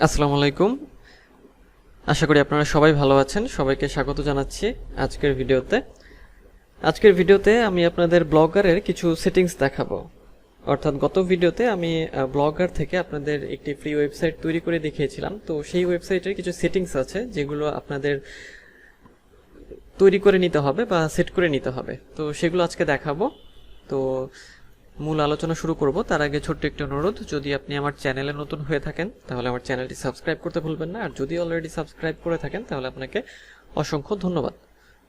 আসসালামু আলাইকুম। আশা করি আপনারা সবাই ভালো আছেন। সবাইকে স্বাগত জানাচ্ছি আজকের ভিডিওতে আমি আপনাদের ব্লগারের কিছু সেটিংস দেখাবো। অর্থাৎ গত ভিডিওতে আমি ব্লগার থেকে আপনাদের একটি ফ্রি ওয়েবসাইট তৈরি করে দেখিয়েছিলাম। তো সেই ওয়েবসাইটের কিছু সেটিংস আছে যেগুলো আপনাদের তৈরি করে নিতে হবে বা সেট করে নিতে হবে। তো সেগুলো আজকে দেখাবো। তো মূল আলোচনা শুরু করব তার আগে ছোট্ট একটি অনুরোধ, যদি আপনি আমার চ্যানেলে নতুন হয়ে থাকেন তাহলে আমার চ্যানেলটি সাবস্ক্রাইব করতে ভুলবেন না, আর যদি অলরেডি সাবস্ক্রাইব করে থাকেন তাহলে আপনাকে অসংখ্য ধন্যবাদ।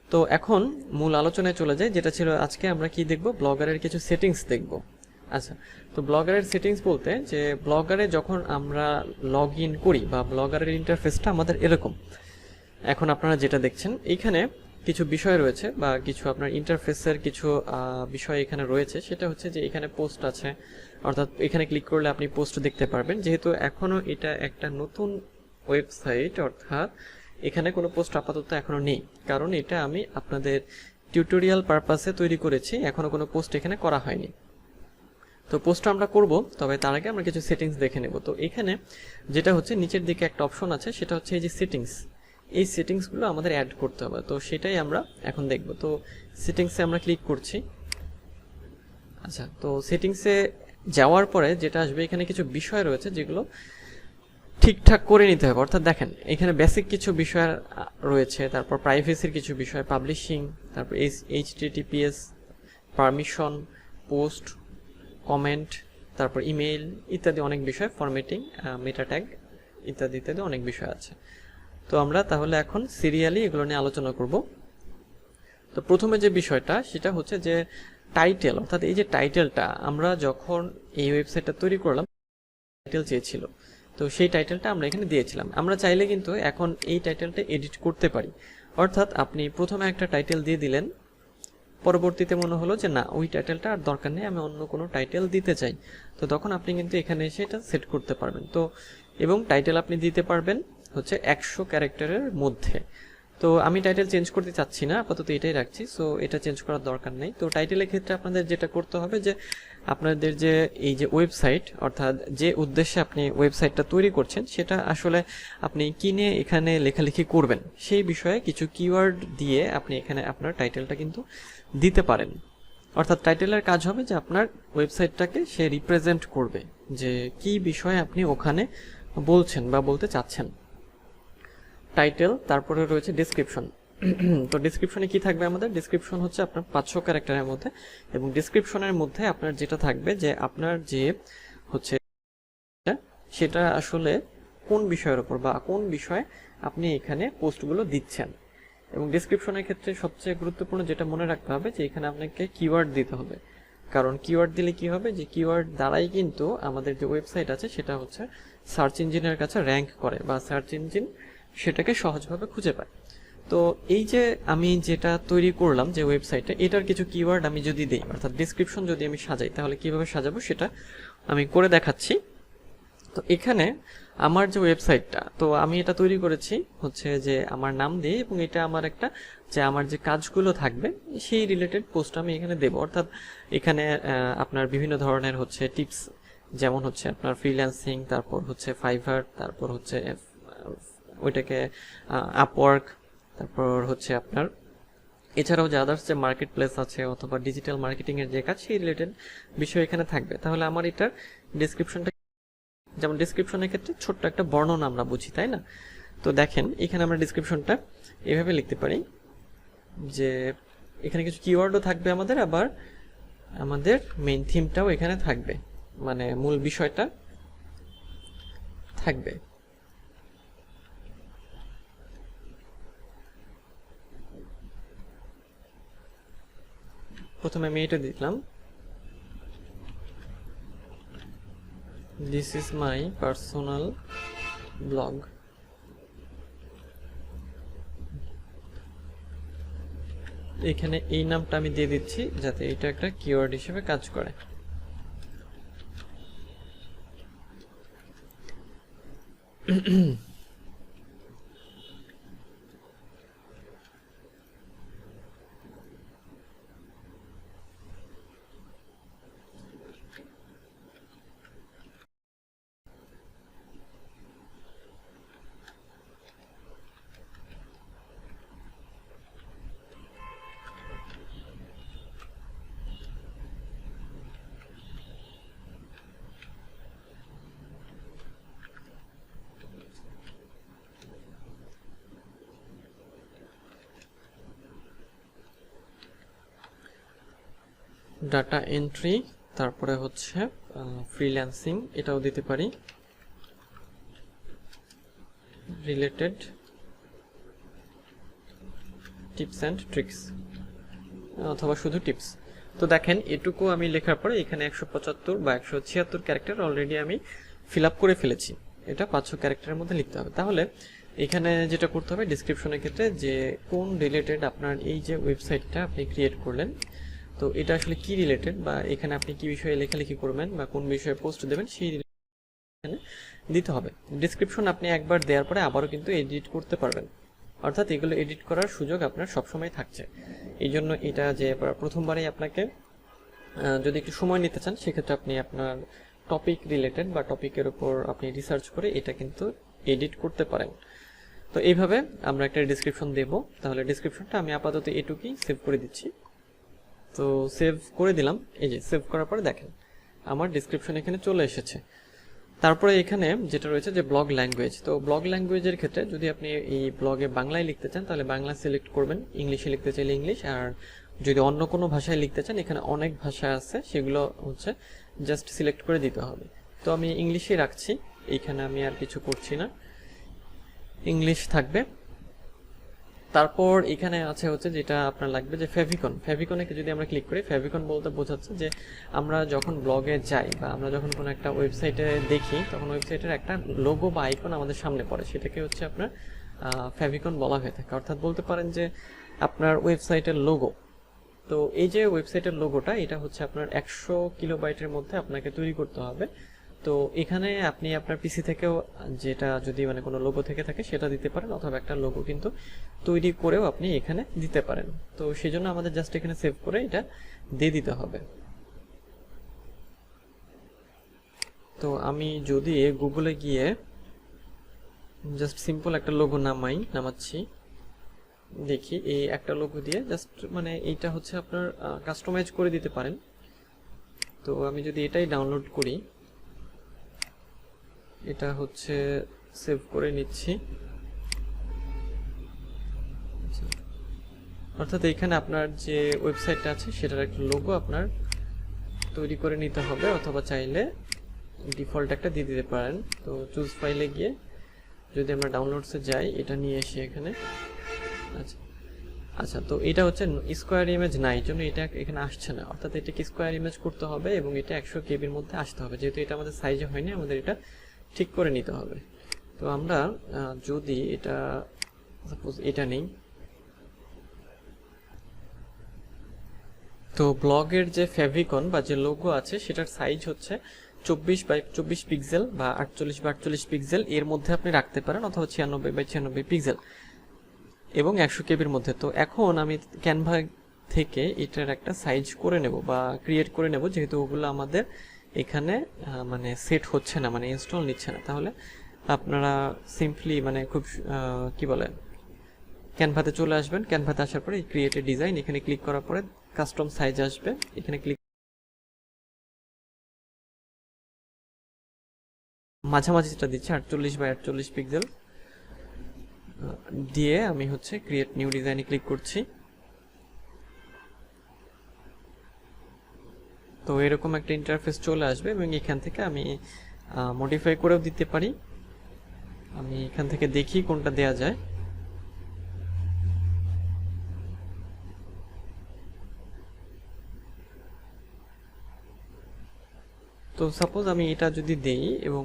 তো এখন মূল আলোচনায় চলে যাই, যেটা ছিল আজকে আমরা কি দেখব, ব্লগারের কিছু সেটিংস দেখব। আচ্ছা, তো ব্লগারের সেটিংস বলতে যে ব্লগারে যখন আমরা লগ ইন করি বা ব্লগারের ইন্টারফেসটা আমাদের এরকম। এখন আপনারা যেটা দেখছেন এইখানে কিছু বিষয় রয়েছে বা কিছু আপনার ইন্টারফেসের কিছু বিষয় এখানে রয়েছে। সেটা হচ্ছে যে এখানে পোস্ট আছে, অর্থাৎ এখানে ক্লিক করলে আপনি পোস্ট দেখতে পারবেন। যেহেতু এখনও এটা একটা নতুন ওয়েবসাইট, অর্থাৎ এখানে কোনো পোস্ট আপাতত এখনও নেই, কারণ এটা আমি আপনাদের টিউটোরিয়াল পারপাসে তৈরি করেছি, এখনও কোনো পোস্ট এখানে করা হয়নি। তো পোস্টটা আমরা করব, তবে তার আগে আমরা কিছু সেটিংস দেখে নেব। তো এখানে যেটা হচ্ছে নিচের দিকে একটা অপশন আছে, সেটা হচ্ছে এই যে সেটিংস। এই সেটিংসগুলো আমাদের অ্যাড করতে হবে, তো সেটাই আমরা এখন দেখব। তো সেটিংসে আমরা ক্লিক করছি। আচ্ছা, তো সেটিংসে যাওয়ার পরে যেটা আসবে, এখানে কিছু বিষয় রয়েছে যেগুলো ঠিকঠাক করে নিতে হবে। অর্থাৎ দেখেন এখানে বেসিক কিছু বিষয় রয়েছে, তারপর প্রাইভেসির কিছু বিষয়, পাবলিশিং, তারপর HTTPS, পারমিশন, পোস্ট, কমেন্ট, তারপর ইমেইল ইত্যাদি অনেক বিষয়, ফরম্যাটিং, মেটা ট্যাগ ইত্যাদি ইত্যাদি অনেক বিষয় আছে। তো আমরা তাহলে এখন সিরিয়ালি এগুলো নিয়ে আলোচনা করব। তো প্রথমে যে বিষয়টা সেটা হচ্ছে যে টাইটেল, অর্থাৎ এই যে টাইটেলটা আমরা যখন এই ওয়েবসাইটটা তৈরি করলাম টাইটেল চেয়েছিল, তো সেই টাইটেলটা আমরা এখানে দিয়েছিলাম। আমরা চাইলে কিন্তু এখন এই টাইটেলটা এডিট করতে পারি। অর্থাৎ আপনি প্রথমে একটা টাইটেল দিয়ে দিলেন, পরবর্তীতে মনে হলো যে না, ওই টাইটেলটা আর দরকার নেই, আমি অন্য কোনো টাইটেল দিতে চাই, তো তখন আপনি কিন্তু এখানে এসে এটা সেট করতে পারবেন। তো এবং টাইটেল আপনি দিতে পারবেন হচ্ছে 100 ক্যারেক্টারের মধ্যে। তো আমি টাইটেল চেঞ্জ করতে চাচ্ছি না, আপাতত এটাই রাখছি, সো এটা চেঞ্জ করার দরকার নেই। তো টাইটেলের ক্ষেত্রে আপনাদের যেটা করতে হবে যে আপনাদের যে এই যে ওয়েবসাইট, অর্থাৎ যে উদ্দেশ্যে আপনি ওয়েবসাইটটা তৈরি করছেন সেটা আসলে আপনি কিনে এখানে লেখালেখি করবেন, সেই বিষয়ে কিছু কিওয়ার্ড দিয়ে আপনি এখানে আপনার টাইটেলটা কিন্তু দিতে পারেন। অর্থাৎ টাইটেলের কাজ হবে যে আপনার ওয়েবসাইটটাকে সে রিপ্রেজেন্ট করবে, যে কি বিষয়ে আপনি ওখানে বলছেন বা বলতে চাচ্ছেন। টাইটেল, তারপরে রয়েছে ডেসক্রিপশন। তো ডেসক্রিপশনে কি থাকবে, আমাদের ডেসক্রিপশন হচ্ছে আপনার 500 ক্যারেক্টারের মধ্যে, এবং ডেসক্রিপশনের মধ্যে আপনার যেটা থাকবে যে আপনার যে হচ্ছে সেটা আসলে কোন বিষয়ের উপর বা কোন বিষয়ে আপনি এখানে পোস্টগুলো দিচ্ছেন। এবং ডেসক্রিপশনের ক্ষেত্রে সবচেয়ে গুরুত্বপূর্ণ যেটা মনে রাখতে হবে যে এখানে আপনাকে কিওয়ার্ড দিতে হবে, কারণ কিওয়ার্ড দিলে কি হবে, যে কিওয়ার্ড দ্বারাই কিন্তু আমাদের যে ওয়েবসাইট আছে সেটা হচ্ছে সার্চ ইঞ্জিনের কাছে র্যাঙ্ক করে বা সার্চ ইঞ্জিন সেটাকে সহজভাবে খুঁজে পায়। তো এই যে আমি যেটা তৈরি করলাম যে ওয়েবসাইটে, এটার কিছু কিওয়ার্ড আমি যদি দিই, অর্থাৎ ডেসক্রিপশন যদি আমি সাজাই, তাহলে কিভাবে সাজাবো সেটা আমি করে দেখাচ্ছি। তো এখানে আমার যে ওয়েবসাইটটা, তো আমি এটা তৈরি করেছি হচ্ছে যে আমার নাম দিয়ে, এবং এটা আমার একটা যে আমার যে কাজগুলো থাকবে সেই রিলেটেড পোস্ট আমি এখানে দেব। অর্থাৎ এখানে আপনার বিভিন্ন ধরনের হচ্ছে টিপস, যেমন হচ্ছে আপনার ফ্রিল্যান্সিং, তারপর হচ্ছে ফাইভার, তারপর হচ্ছে ওইটাকে আপওয়ার্ক, তারপর হচ্ছে আপনার এছাড়াও যে আদার্স যে মার্কেট প্লেস আছে অথবা ডিজিটাল মার্কেটিংয়ের যে কাজ, সেই রিলেটেড বিষয় এখানে থাকবে। তাহলে আমার এটার ডিসক্রিপশনটা, যেমন ডিসক্রিপশনের ক্ষেত্রে ছোট্ট একটা বর্ণনা আমরা বুঝি, তাই না? তো দেখেন এখানে আমরা ডিসক্রিপশনটা এভাবে লিখতে পারি যে এখানে কিছু কিওয়ার্ডও থাকবে আমাদের, আবার আমাদের মেইন থিমটাও এখানে থাকবে, মানে মূল বিষয়টা থাকবে। প্রথমে আমি এটা দিলাম, this is my personal blog. এখানে এই নামটা আমি দিয়ে দিচ্ছি যাতে এটা একটা কিওয়ার্ড হিসেবে কাজ করে। ডাটা এন্ট্রি, তারপরে হচ্ছে ফ্রিল্যান্সিং, এটাও দিতে পারি, রিলেটেড টিপস অ্যান্ড ট্রিক্স, অথবা শুধু টিপস। তো দেখেন এটুকু আমি লেখার পরে এখানে 175 বা 176 ক্যারেক্টার অলরেডি আমি ফিল আপ করে ফেলেছি। এটা 500 ক্যারেক্টারের মধ্যে লিখতে হবে। তাহলে এখানে যেটা করতে হবে ডেসক্রিপশনের ক্ষেত্রে, যে কোন রিলেটেড আপনার এই যে ওয়েবসাইটটা আপনি ক্রিয়েট করলেন, তো এটা আসলে কি রিলেটেড, বা এখানে আপনি কি বিষয়ে লেখালেখি করবেন বা কোন বিষয়ে পোস্ট দেবেন, সেই এখানে দিতে হবে। ডেসক্রিপশন আপনি একবার দেওয়ার পরে আবারও কিন্তু এডিট করতে পারবেন, অর্থাৎ এগুলো এডিট করার সুযোগ আপনার সবসময় থাকছে। এই জন্য এটা যে প্রথমবারেই আপনাকে যদি একটু সময় নিতে চান, সেক্ষেত্রে আপনি আপনার টপিক রিলেটেড বা টপিকের উপর আপনি রিসার্চ করে এটা কিন্তু এডিট করতে পারেন। তো এইভাবে আমরা একটা ডেসক্রিপশন দেব। তাহলে ডেসক্রিপশনটা আমি আপাতত এটুকুই সেভ করে দিচ্ছি। তো সেভ করে দিলাম। এই যে সেভ করার পরে দেখেন আমার ডেসক্রিপশন এখানে চলে এসেছে। তারপরে এখানে যেটা রয়েছে যে ব্লগ ল্যাঙ্গুয়েজ, তো ব্লগ ল্যাঙ্গুয়েজের ক্ষেত্রে যদি আপনি এই ব্লগে বাংলায় লিখতে চান তাহলে বাংলা সিলেক্ট করবেন, ইংলিশে লিখতে চাইলে ইংলিশ, আর যদি অন্য কোনো ভাষায় লিখতে চান এখানে অনেক ভাষা আছে, সেগুলো হচ্ছে জাস্ট সিলেক্ট করে দিতে হবে। তো আমি ইংলিশে রাখছি, এইখানে আমি আর কিছু করছি না, ইংলিশ থাকবে। তারপর এখানে আছে হচ্ছে যেটা আপনার লাগবে যে ফেভিকন। ফেভিকনে যদি আমরা ক্লিক করি, ফেভিকন বলতে বোঝাচ্ছে যে আমরা যখন ব্লগে যাই বা আমরা যখন কোনো একটা ওয়েবসাইটে দেখি, তখন ওয়েবসাইটের একটা লোগো বা আইকন আমাদের সামনে পড়ে, সেটাকে হচ্ছে আপনার ফেভিকন বলা হয়ে থাকে। অর্থাৎ বলতে পারেন যে আপনার ওয়েবসাইটের লোগো। তো এই যে ওয়েবসাইটের লোগোটা, এটা হচ্ছে আপনার 100 কিলোবাইটের মধ্যে আপনাকে তৈরি করতে হবে। তো এখানে আপনি আপনার পিসি থেকেও যেটা যদি মানে কোনো লোগো থেকে থাকে সেটা দিতে পারেন, অথবা একটা লোগো কিন্তু তৈরি করেও আপনি এখানে দিতে পারেন। তো সেই জন্য আমাদের জাস্ট এখানে সেভ করে এটা দিয়ে দিতে হবে। তো আমি যদি গুগলে গিয়ে জাস্ট সিম্পল একটা লোগো নামাচ্ছি, দেখি এই একটা লোগো দিয়ে জাস্ট মানে এইটা হচ্ছে আপনার কাস্টমাইজ করে দিতে পারেন। তো আমি যদি এটাই ডাউনলোড করি, এটা হচ্ছে সেভ করে নিচ্ছি। অর্থাৎ এখানে আপনার যে ওয়েবসাইটটা আছে সেটার একটা লোগো আপনার তৈরি করে নিতে হবে, অথবা চাইলে ডিফল্ট একটা দিয়ে দিতে পারেন। তো চুজ ফাইলে গিয়ে যদি আমরা ডাউনলোডসে যাই, এটা নিয়ে এসে এখানে আচ্ছা তো এটা হচ্ছে স্কোয়ার ইমেজ নাই, জন্য এটা এখানে আসছে না। অর্থাৎ এটাকে স্কোয়ার ইমেজ করতে হবে এবং এটা 100 কেবির মধ্যে আসতে হবে। যেহেতু এটা আমাদের সাইজে হয়নি, আমাদের এটা ঠিক করে নিতে হবে। তো আমরা যদি এটা সাপোজ এটা নেই, তো ব্লগের যে ফেভিকন বা যে লোগো আছে সেটার সাইজ হচ্ছে 24 × 24 পিক্সেল বা 48 × 48 পিক্সেল, এর মধ্যে আপনি রাখতে পারেন, অথবা 96 × 96 পিক্সেল এবং 100 কেবির মধ্যে। তো এখন আমি ক্যানভা থেকে এটার একটা সাইজ করে নেব বা ক্রিয়েট করে নেব, যেহেতু ওগুলো আমাদের এখানে মানে সেট হচ্ছে না, মানে ইনস্টল নিচ্ছে না। তাহলে আপনারা সিম্পলি মানে খুব কি বলে ক্যানভাতে চলে আসবেন। ক্যানভাতে আসার পরে ক্রিয়েট এ ডিজাইন, এখানে ক্লিক করার পরে কাস্টম সাইজ আসবে, এখানে ক্লিক মাঝামাঝি যেটা দিচ্ছে 48 × 48 পিক্সেল দিয়ে আমি হচ্ছে ক্রিয়েট নিউ ডিজাইনে ক্লিক করছি। তো এরকম একটা ইন্টারফেস চলে আসবে এবং এখান থেকে আমি মডিফাই করেও দিতে পারি। আমি এখান থেকে দেখি কোনটা দেয়া যায়। তো সাপোজ আমি এটা যদি দেই, এবং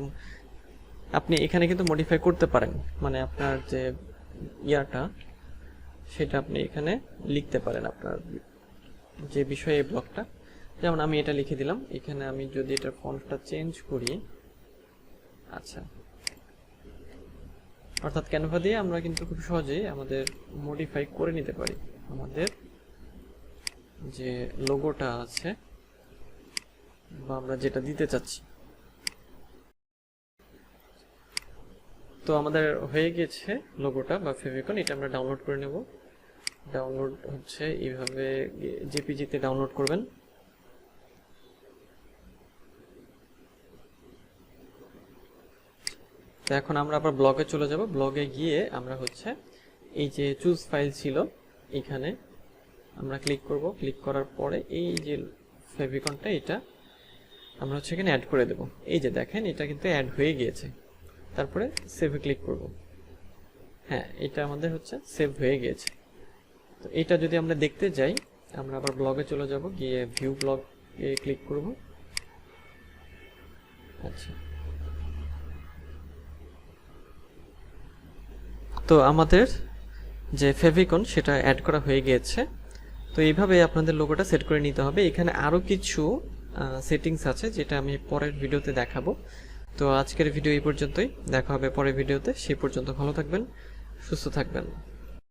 আপনি এখানে কিন্তু মডিফাই করতে পারেন, মানে আপনার যে ইয়াটা সেটা আপনি এখানে লিখতে পারেন, আপনার যে বিষয়ে এই ব্লকটা। যেমন আমি এটা লিখে দিলাম, এখানে আমি যদি এটার ফন্টটা চেঞ্জ করি, আচ্ছা অর্থাৎ ক্যানভা দিয়ে আমরা কিন্তু খুব সহজেই আমাদের মডিফাই করে নিতে পারি আমাদের যে লোগোটা আছে বা আমরা যেটা দিতে চাচ্ছি। তো আমাদের হয়ে গেছে লোগোটা বা ফেভিকন, এটা আমরা ডাউনলোড করে নেব। ডাউনলোড হচ্ছে এইভাবে জেপিজিতে ডাউনলোড করবেন। তো এখন আমরা আবার ব্লগে চলে যাব। ব্লগে গিয়ে আমরা হচ্ছে এই যে চুজ ফাইল ছিল, এখানে আমরা ক্লিক করব। ক্লিক করার পরে এই যে ফেভিকনটা এটা আমরা হচ্ছে এখানে অ্যাড করে দেব। এই যে দেখেন এটা কিন্তু অ্যাড হয়ে গিয়েছে। তারপরে সেভে ক্লিক করব। হ্যাঁ, এটা আমাদের হচ্ছে সেভ হয়ে গিয়েছে। তো এটা যদি আমরা দেখতে যাই, আমরা আবার ব্লগে চলে যাব, গিয়ে ভিউ ব্লগে ক্লিক করব। আচ্ছা, তো আমাদের যে ফেভিকন সেটা অ্যাড করা হয়ে গিয়েছে। তো এইভাবে আপনাদের লোগোটা সেট করে নিতে হবে। এখানে আরও কিছু সেটিংস আছে যেটা আমি পরের ভিডিওতে দেখাবো। তো আজকের ভিডিও এই পর্যন্তই, দেখা হবে পরের ভিডিওতে। সেই পর্যন্ত ভালো থাকবেন, সুস্থ থাকবেন।